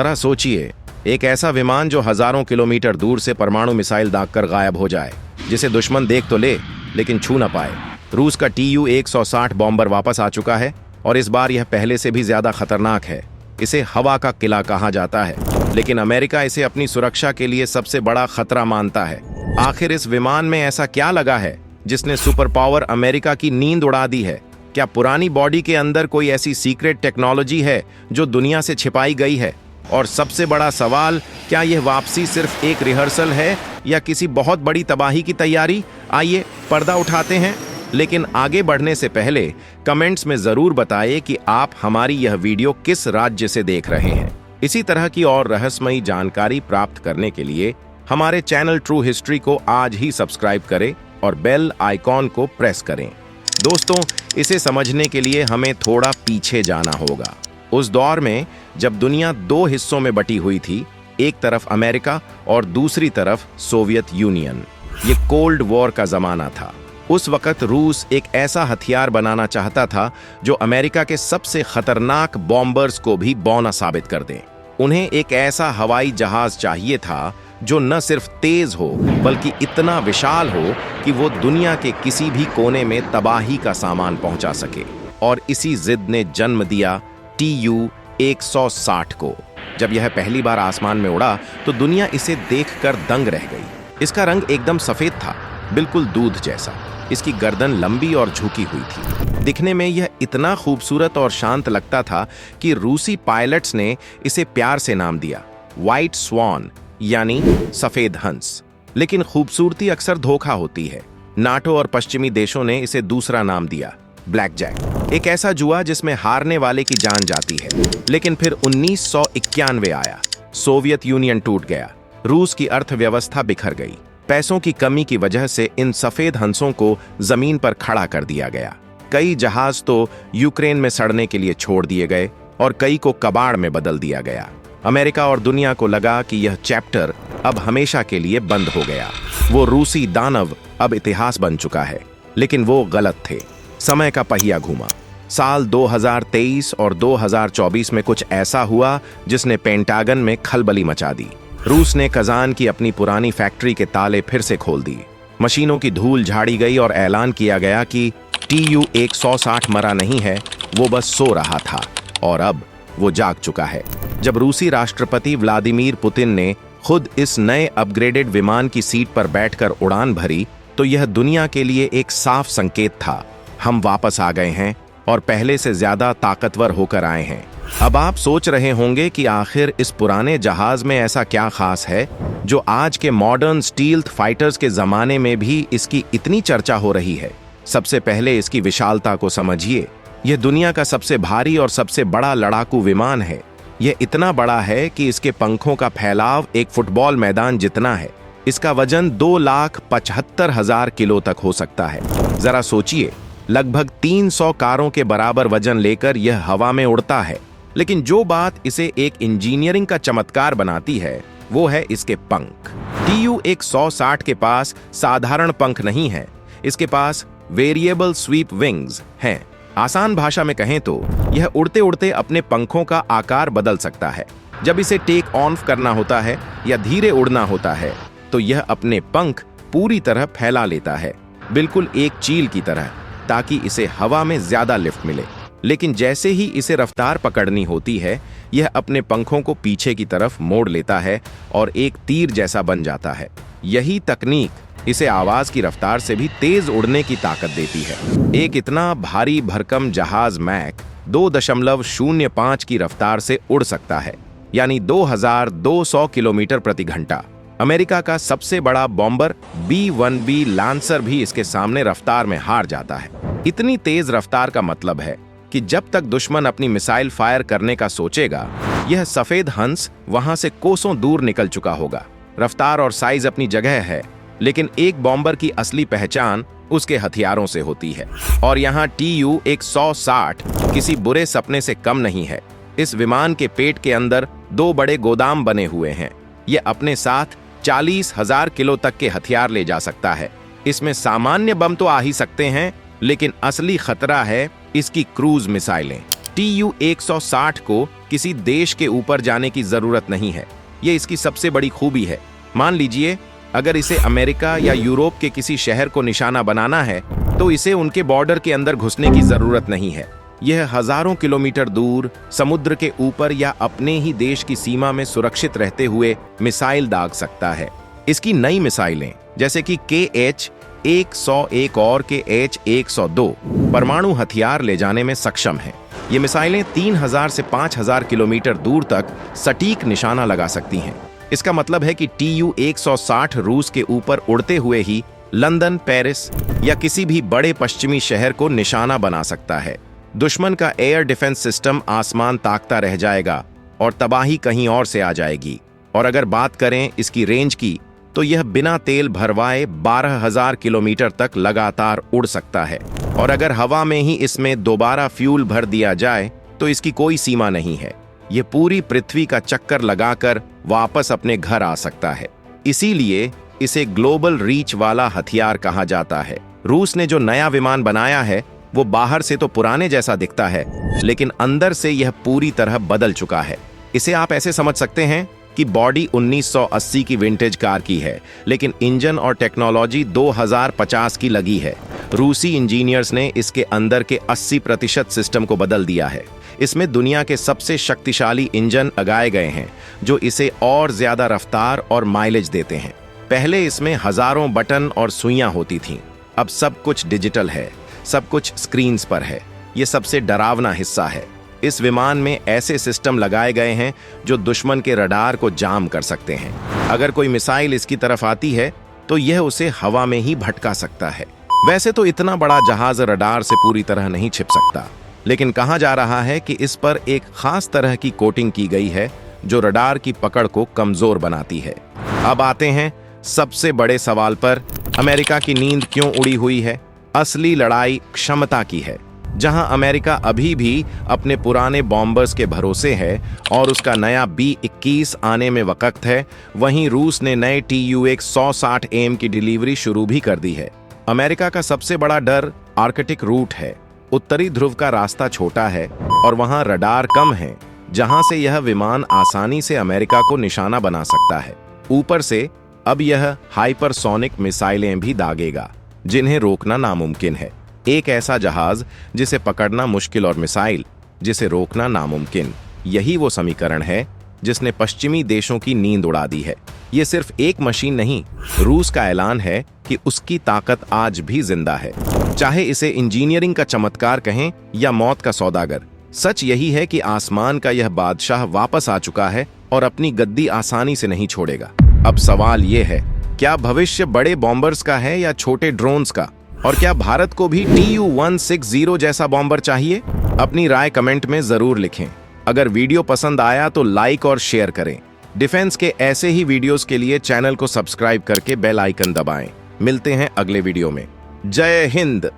जरा सोचिए, एक ऐसा विमान जो हजारों किलोमीटर दूर से परमाणु मिसाइल दागकर गायब हो जाए, जिसे दुश्मन देख तो ले लेकिन छू ना पाए। रूस का Tu-160 बॉम्बर वापस आ चुका है और इस बार यह पहले से भी ज्यादा खतरनाक है। इसे हवा का किला कहा जाता है, लेकिन अमेरिका इसे अपनी सुरक्षा के लिए सबसे बड़ा खतरा मानता है। आखिर इस विमान में ऐसा क्या लगा है जिसने सुपर पावर अमेरिका की नींद उड़ा दी है? क्या पुरानी बॉडी के अंदर कोई ऐसी सीक्रेट टेक्नोलॉजी है जो दुनिया से छिपाई गई है? और सबसे बड़ा सवाल, क्या यह वापसी सिर्फ एक रिहर्सल है या किसी बहुत बड़ी तबाही की तैयारी? आइए पर्दा उठाते हैं, लेकिन आगे बढ़ने से पहले कमेंट्स में जरूर बताइए कि आप हमारी यह वीडियो किस राज्य से देख रहे हैं। इसी तरह की और रहस्यमयी जानकारी प्राप्त करने के लिए हमारे चैनल ट्रू हिस्ट्री को आज ही सब्सक्राइब करें और बेल आइकॉन को प्रेस करें। दोस्तों, इसे समझने के लिए हमें थोड़ा पीछे जाना होगा। उस दौर में जब दुनिया दो हिस्सों में बटी हुई थी, एक तरफ अमेरिका और दूसरी तरफ सोवियत यूनियन। ये कोल्ड वॉर का जमाना था। उस वक्त रूस एक ऐसा हथियार बनाना चाहता था जो अमेरिका के सबसे खतरनाक बॉम्बर्स को भी बौना साबित कर दे। उन्हें एक ऐसा हवाई जहाज चाहिए था जो न सिर्फ तेज हो बल्कि इतना विशाल हो कि वो दुनिया के किसी भी कोने में तबाही का सामान पहुंचा सके। और इसी जिद ने जन्म दिया Tu-160 को। जब यह पहली बार आसमान में उड़ा तो दुनिया इसे देखकर दंग रह गई। इसका रंग एकदम सफेद था, बिल्कुल दूध जैसा। इसकी गर्दन लंबी और झुकी हुई थी। दिखने में यह इतना खूबसूरत और शांत लगता था कि रूसी पायलट्स ने इसे प्यार से नाम दिया व्हाइट स्वान, यानी सफेद हंस। लेकिन खूबसूरती अक्सर धोखा होती है। नाटो और पश्चिमी देशों ने इसे दूसरा नाम दिया ब्लैक जैक, एक ऐसा जुआ जिसमें हारने वाले की जान जाती है। लेकिन फिर 1991 आया, सोवियत यूनियन टूट गया, रूस की अर्थव्यवस्था बिखर गई। पैसों की कमी की वजह से इन सफेद हंसों को जमीन पर खड़ा कर दिया गया। कई जहाज तो यूक्रेन में सड़ने के लिए छोड़ दिए गए और कई को कबाड़ में बदल दिया गया। अमेरिका और दुनिया को लगा कि यह चैप्टर अब हमेशा के लिए बंद हो गया। वो रूसी दानव अब इतिहास बन चुका है। लेकिन वो गलत थे। समय का पहिया घूमा। साल 2023 और 2024 में कुछ ऐसा हुआ जिसने पेंटागन में खलबली मचा दी। रूस ने कजान की अपनी पुरानी फैक्ट्री के ताले फिर से खोल दिए। मशीनों की धूल झाड़ी गई और ऐलान किया गया कि Tu-160 मरा नहीं है, वो बस सो रहा था। और अब वो जाग चुका है। जब रूसी राष्ट्रपति व्लादिमीर पुतिन ने खुद इस नए अपग्रेडेड विमान की सीट पर बैठकर उड़ान भरी तो यह दुनिया के लिए एक साफ संकेत था, हम वापस आ गए हैं और पहले से ज्यादा ताकतवर होकर आए हैं। अब आप सोच रहे होंगे कि आखिर इस पुराने जहाज में ऐसा क्या खास है जो आज के मॉडर्न स्टील्थ फाइटर्स के जमाने में भी इसकी इतनी चर्चा हो रही है। सबसे पहले इसकी विशालता को समझिए। यह दुनिया का सबसे भारी और सबसे बड़ा लड़ाकू विमान है। यह इतना बड़ा है कि इसके पंखों का फैलाव एक फुटबॉल मैदान जितना है। इसका वजन 2,75,000 किलो तक हो सकता है। जरा सोचिए, लगभग 300 कारों के बराबर वजन लेकर यह हवा में उड़ता है। लेकिन जो बात इसे एक इंजीनियरिंग का चमत्कार बनाती है वो है इसके पंख। Tu-160 के पास साधारण पंख नहीं है, इसके पास वेरिएबल स्वीप विंग्स हैं। आसान भाषा में कहें तो यह उड़ते उड़ते अपने पंखों का आकार बदल सकता है। जब इसे टेक ऑफ करना होता है या धीरे उड़ना होता है तो यह अपने पंख पूरी तरह फैला लेता है, बिल्कुल एक चील की तरह, ताकि इसे हवा में ज्यादा लिफ्ट मिले। लेकिन जैसे ही इसे रफ्तार पकड़नी होती है, यह अपने पंखों को पीछे की तरफ मोड़ लेता है और एक तीर जैसा बन जाता है। यही तकनीक इसे आवाज की रफ्तार से भी तेज उड़ने की ताकत देती है। एक इतना भारी भरकम जहाज मैक 2.05 की रफ्तार से उड़ सकता है, यानी 2200 किलोमीटर प्रति घंटा। अमेरिका का सबसे बड़ा बॉम्बर B-1B लांसर भी इसके सामने रफ्तार में हार जाता है। इतनी तेज रफ्तार का मतलब है कि जब तक दुश्मन अपनी मिसाइल फायर करने का सोचेगा, यह सफेद हंस वहां से कोसों दूर निकल चुका होगा। रफ्तार और साइज अपनी जगह है, लेकिन एक बॉम्बर की असली पहचान उसके हथियारों से होती है। और यहाँ Tu-160 किसी बुरे सपने से कम नहीं है। इस विमान के पेट के अंदर 2 बड़े गोदाम बने हुए हैं। ये अपने साथ 40,000 किलो तक के हथियार ले जा सकता है। इसमें सामान्य बम तो आ ही सकते हैं, लेकिन असली खतरा है इसकी क्रूज मिसाइलें। Tu-160 को किसी देश के ऊपर जाने की जरूरत नहीं है। ये इसकी सबसे बड़ी खूबी है। मान लीजिए अगर इसे अमेरिका या यूरोप के किसी शहर को निशाना बनाना है तो इसे उनके बॉर्डर के अंदर घुसने की जरूरत नहीं है। यह हजारों किलोमीटर दूर समुद्र के ऊपर या अपने ही देश की सीमा में सुरक्षित रहते हुए मिसाइल दाग सकता है। इसकी नई मिसाइलें जैसे कि KH-101 और KH-102 परमाणु हथियार ले जाने में सक्षम हैं। ये मिसाइलें 3000 से 5000 किलोमीटर दूर तक सटीक निशाना लगा सकती हैं। इसका मतलब है कि TU-160 रूस के ऊपर उड़ते हुए ही लंदन, पेरिस या किसी भी बड़े पश्चिमी शहर को निशाना बना सकता है। दुश्मन का एयर डिफेंस सिस्टम आसमान ताकता रह जाएगा और तबाही कहीं और से आ जाएगी। और अगर बात करें इसकी रेंज की तो यह बिना तेल भरवाए 12000 किलोमीटर तक लगातार उड़ सकता है। और अगर हवा में ही इसमें दोबारा फ्यूल भर दिया जाए तो इसकी कोई सीमा नहीं है। ये पूरी पृथ्वी का चक्कर लगाकर वापस अपने घर आ सकता है। इसीलिए इसे ग्लोबल रीच वाला हथियार कहा जाता है। रूस ने जो नया विमान बनाया है वो बाहर से तो पुराने जैसा दिखता है, लेकिन अंदर से यह पूरी तरह बदल चुका है। इसे आप ऐसे समझ सकते हैं कि बॉडी 1980 की विंटेज कार की है, लेकिन इंजन और टेक्नोलॉजी 2050 की लगी है। रूसी इंजीनियर्स ने इसके अंदर के 80% सिस्टम को बदल दिया है। इसमें दुनिया के सबसे शक्तिशाली इंजन लगाए गए हैं जो इसे और ज्यादा रफ्तार और माइलेज देते हैं। पहले इसमें हजारों बटन और सुइयां होती थीं। अब सब कुछ डिजिटल है, सब कुछ स्क्रीन्स पर है। ये सबसे डरावना हिस्सा है। इस विमान में ऐसे सिस्टम लगाए गए हैं जो दुश्मन के रडार को जाम कर सकते हैं। अगर कोई मिसाइल इसकी तरफ आती है तो यह उसे हवा में ही भटका सकता है। वैसे तो इतना बड़ा जहाज रडार से पूरी तरह नहीं छिप सकता, लेकिन कहा जा रहा है कि इस पर एक खास तरह की कोटिंग की गई है जो रडार की पकड़ को कमजोर बनाती है। अब आते हैं सबसे बड़े सवाल पर, अमेरिका की नींद क्यों उड़ी हुई है? असली लड़ाई क्षमता की है। जहां अमेरिका अभी भी अपने पुराने बॉम्बर्स के भरोसे है और उसका नया B-21 आने में वक्त है, वहीं रूस ने नए TU-160M की डिलीवरी शुरू भी कर दी है। अमेरिका का सबसे बड़ा डर आर्कटिक रूट है। उत्तरी ध्रुव का रास्ता छोटा है और वहां रडार कम है, जहां से यह विमान आसानी से अमेरिका को निशाना बना सकता है। ऊपर से अब यह हाइपरसोनिक मिसाइलें भी दागेगा जिन्हें रोकना नामुमकिन है। एक ऐसा जहाज जिसे पकड़ना मुश्किल और मिसाइल जिसे रोकना नामुमकिन, यही वो समीकरण है जिसने पश्चिमी देशों की नींद उड़ा दी है। ये सिर्फ एक मशीन नहीं, रूस का ऐलान है कि उसकी ताकत आज भी जिंदा है। चाहे इसे इंजीनियरिंग का चमत्कार कहें या मौत का सौदागर, सच यही है कि आसमान का यह बादशाह वापस आ चुका है और अपनी गद्दी आसानी से नहीं छोड़ेगा। अब सवाल ये है, क्या भविष्य बड़े बॉम्बर्स का है या छोटे ड्रोन्स का? और क्या भारत को भी TU-160 जैसा बॉम्बर चाहिए? अपनी राय कमेंट में जरूर लिखें। अगर वीडियो पसंद आया तो लाइक और शेयर करें। डिफेंस के ऐसे ही वीडियोस के लिए चैनल को सब्सक्राइब करके बेल आइकन दबाएं। मिलते हैं अगले वीडियो में। जय हिंद।